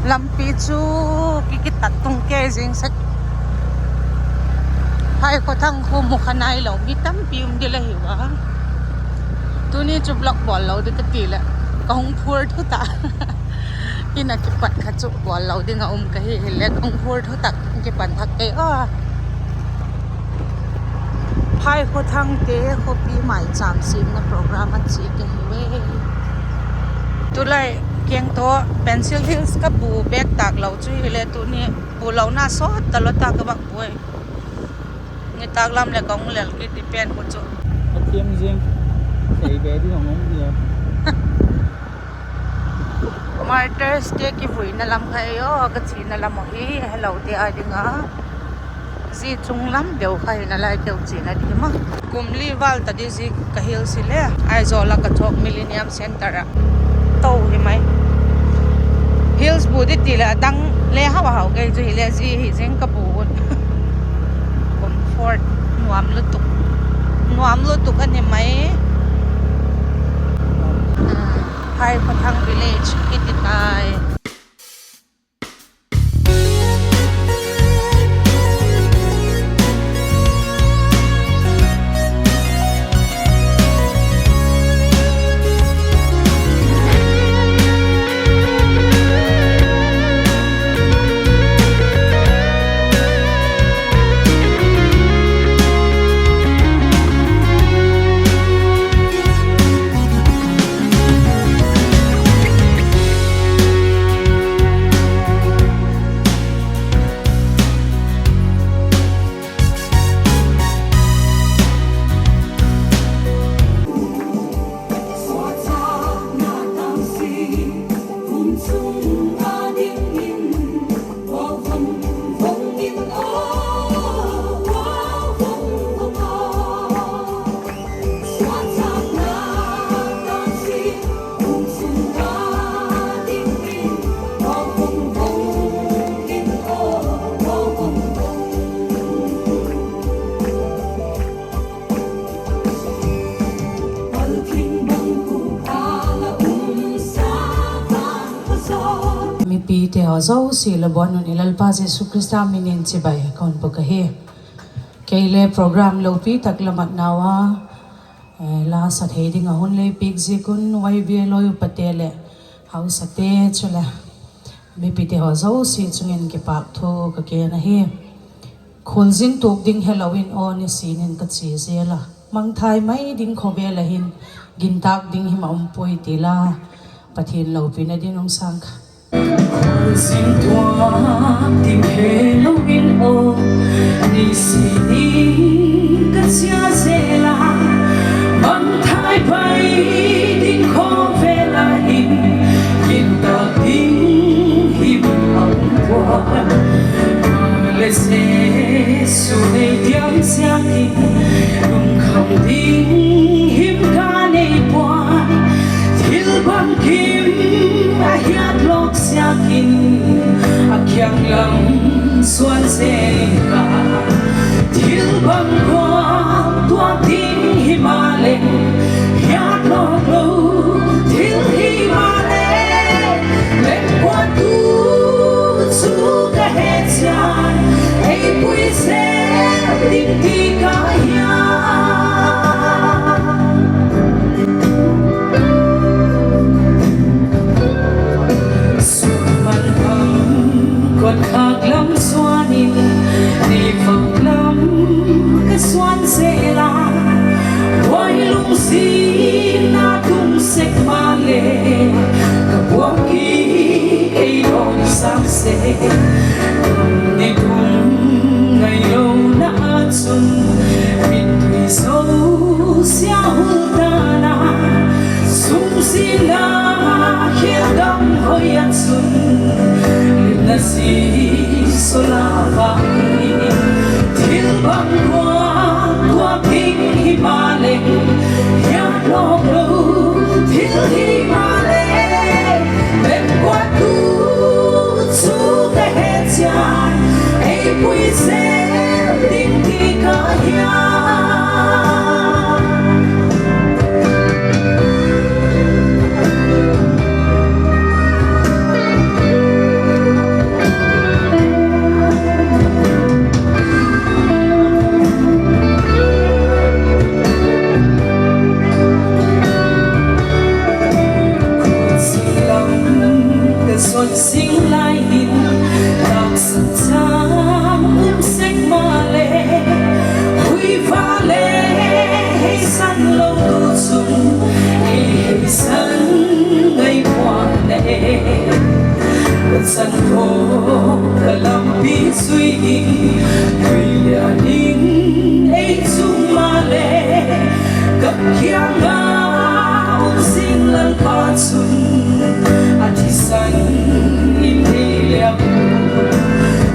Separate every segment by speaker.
Speaker 1: lampi chu kikitat tung ke jing sak Phaikhothang khu mukhanai lo mi tam pium de la hiwa tuni chu block ball lo de ka ti la kong phur thu ta ina ki pat kha chu ball lo de nga ka hi le kong phur thu tak ki pan thak ke a Phaikhothang te khopi mai cham sim na program at chi ke hi we tulai keng to pencil hills ka bu bag tak lo chu hi le tu ni bu lo na so talo ta ka bak boy ni tak lam le kong le ki ti pen ko chu
Speaker 2: tiêm riêng thấy bé đi không gì
Speaker 1: Mother's Day ki vui na lam khai yo ka chi na lam hi hello te a dinga zi chung lam deu khai na lai deu chi na di ma kumli wal ta di zi ka hil si le ai zo la ka thok millennium center a to hi mai hills bu di ti la dang le hawa haw ke ju hi le zi hi jeng ka bu comfort nuam lu tuk ani mai Phaikhothang village kititai te zo si la bon un ilal pa Jesu Krista minin chi bai kon pa ka he keile program lo pi tak lamat nawa la sat he ding a hun le pik ji kun wai bi loi patele hau sate chula mi pi te zo si chungen ke pak tho ka ke na he khulzin tuk ding Halloween on ni sinin ka chi zela mang thai mai ding khobe la hin gin tak ding him om poi tila pathin lo pi na din ong sang
Speaker 3: xin Tawh tìm Halloween ô đi xin đi cất xa dễ là bằng thái bay đi khó về lại nhìn ta tiếng hiệp ông qua lệ sẽ xuống đây tiếng xa đi đúng không tiếng hiệp ca này qua thiếu bằng kim hiat lok siakin akyang lang suan seka til bang kwa tua ting himale hiat lok lo til himale let kwa tu su ka het sian ei pui se ding ti ka ya còn khác lắm xoanin đi phật lắm cái xoan sẽ là quay lung xin na tung sek ma lệ cả buông kí cây đón sáng sẽ đi cùng ngày lâu na xuân mình thủy sâu xia hung ta na sung xin na khiến đắm hơi ăn xuân na si solava til bang qua kinh himale ya lo lo til himale ben qua tu su te hetia ei pui se ding ti ka ya suốt sinh lai hin đặc sắc trang sách mà lệ huy pha lệ hay săn lâu tu sung hay săn ngày qua lệ vẫn săn khô cả lòng bi suy nghĩ vì là nín ấy chung mà lệ gặp kia ngao xin lần ba xuân ati san im liam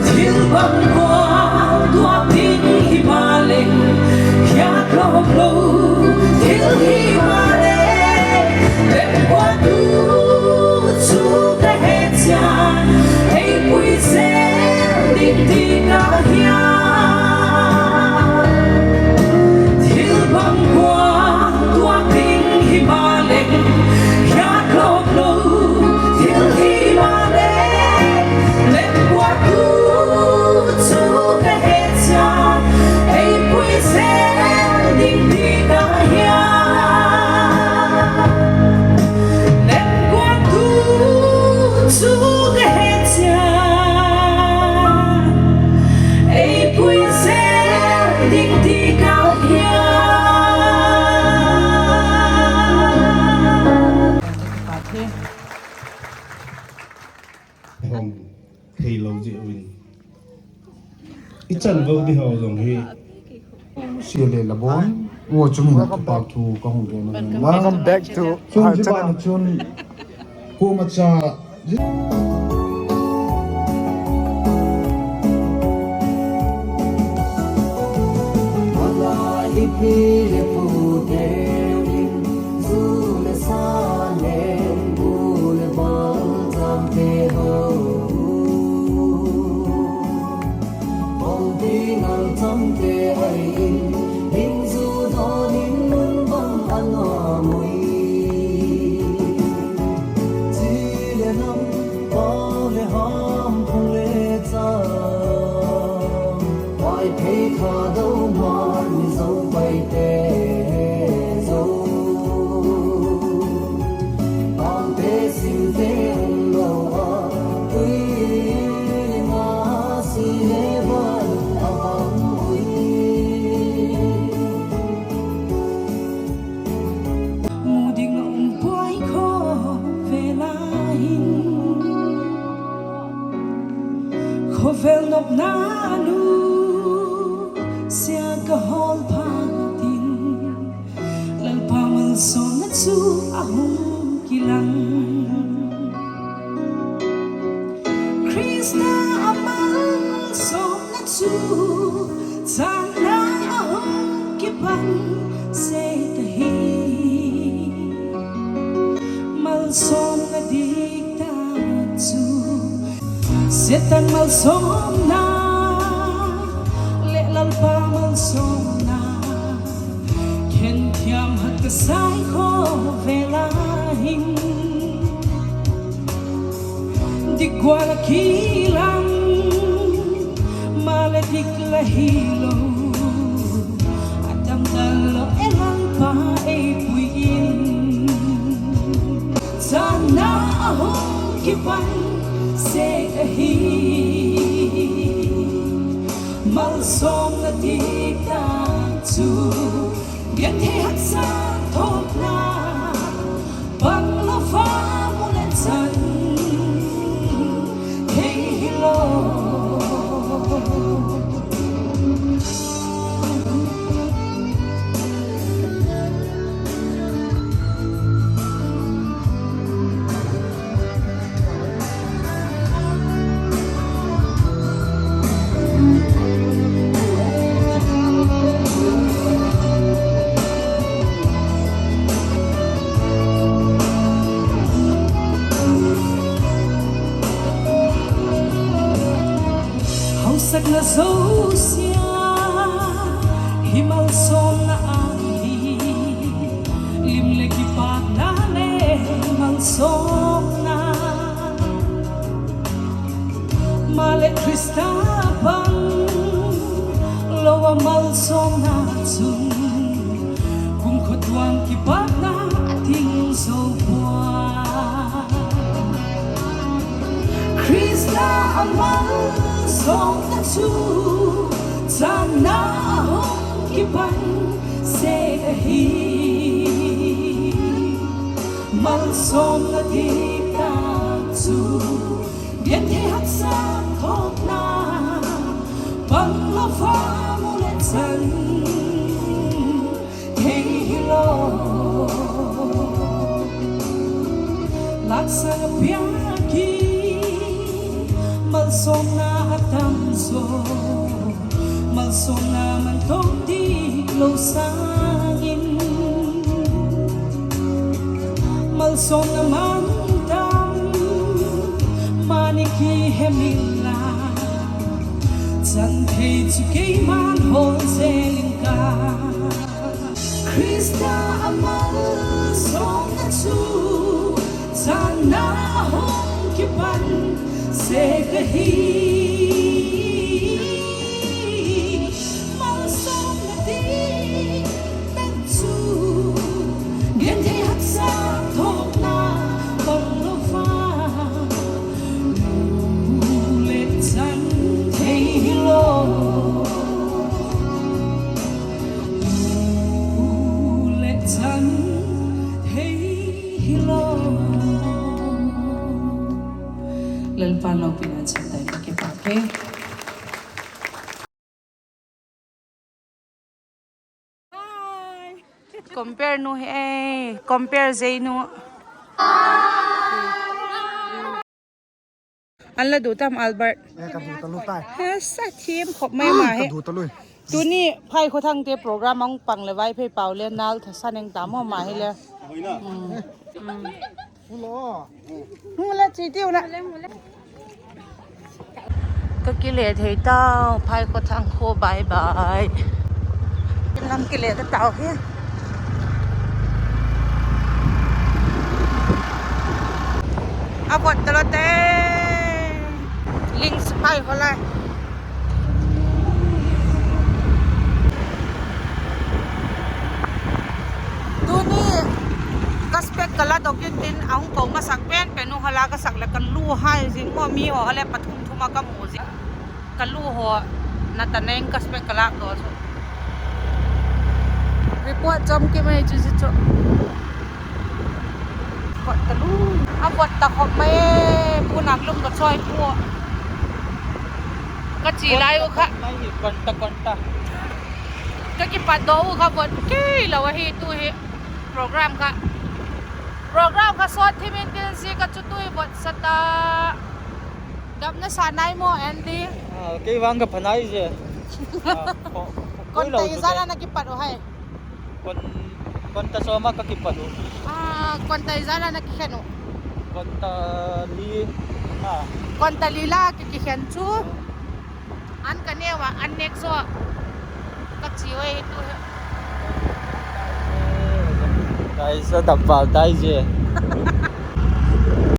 Speaker 3: thiếu băng qua tua pin hi ba lên kia lo lo thiếu hi ba lên em qua tu chu ta hết cha ấy quý sẽ định đi cả hia thiếu băng qua tua pin hi ba lên kia lo lo thiếu hi ba lên em qua tu chu ta hết cha ấy quý sẽ định đi cả hia Chú cái hết cha ấy vui sẽ định đi cao hiền.
Speaker 4: Hồng thì lâu dịu mình ít chân vô đi hầu dòng hi
Speaker 5: xìa lệ là bốn vô chúng mình bảo thủ công việc mình
Speaker 2: Welcome back to
Speaker 5: chung
Speaker 2: our
Speaker 5: chỉ
Speaker 2: channel.
Speaker 5: bạn chung cô mà cha
Speaker 3: Vel nop na lu sia ka hol phatin lal pamal son na chu ahum kilang Krishna amal son na chu sana ahum kipan se tahi mal son na dikta chu Setan mal somna, le lal pa mal somna, ken thiam hat ka sai kho velahin, digwala kilang, maladik lahilo, atam dalo elang pa e puyin, sana ahong kipan. Se hi mal som na ti ta chu biết thế hát sa thốt na bằng lo pha muốn lên chân hey lo sắc na dấu xia himal som na ahi lim le ki pa na le mal som na male Krista bang lowa mal som na chung kung khotwang ki pa na ating so bua Krista amal song na chu sana hong kipan se hi mal song na di ta chu bien the hak sa thok na bang la fa mu le chan hey lo laksa piaki mal song na hatam so mal song na man tong di lo sangin mal song na man tam maniki hemila chan thei chu ke man hol selin ka Krista amal song na chu sana hong kipan se kahi mal song na di nang chu gen the hak sa thok na bang lo fa le chan thei lo le chan thei lo lalpan lo pinachantai ke pape compare no hey compare zainu alla du tam Albert
Speaker 5: กับดูตะลุใต้
Speaker 3: sa team khop mai ma
Speaker 5: กับ
Speaker 3: he
Speaker 5: ดูตะลุย
Speaker 3: tu ni phai kho thang te program ang pang le vai phei paw le nal saneng tam ho ma he le
Speaker 5: ฮู้ล้อ
Speaker 3: hu la chi tiu naก็กิเลสเฮเต้าพายก็ทางโคบายบายนำกิเลสเต้าเฮียอาบดตลอดเต้ลิงสไปเขาเลยดูนี่กัสเปกกะลาดอกยินตินเอาของมาสักเป็นนูฮาลาก็สักแล้วกันลู่ให้สิว่ามีหัวอะไรปฐุมทุมากะหมูสิกันลู่หัวนัตเนงกัสเปกกะลาตัวสุรีพอร์ตจอมกี่ไม่จุดจุดกดตะลู่เอากดตะขบไม่ผู้นักลุ่มก็ช่วยพวกก็จีไรวะค่ะ
Speaker 2: ไม่konta
Speaker 3: ก็กิปัดโดวค่ะบดกี้เราว่าเฮตุเฮโปรแกรมค่ะสดที่เป็นสิก็จุดตุ้ยบดสตาดับนัสานายโมแอนดี้
Speaker 2: cái vang gặp phải nói gì
Speaker 3: คนแต่อีสานนักกิปัดโอ้ให้
Speaker 2: konta soma ka kipado
Speaker 3: คนแต่อีสานนักกิเขนุ
Speaker 2: konta li
Speaker 3: คนแต่ลีลากิเขนชูอันกันเนี่ยว่าอันเน็กซ์ว่ากักจีไว้ตัว
Speaker 2: dahil sa dabal tayo siya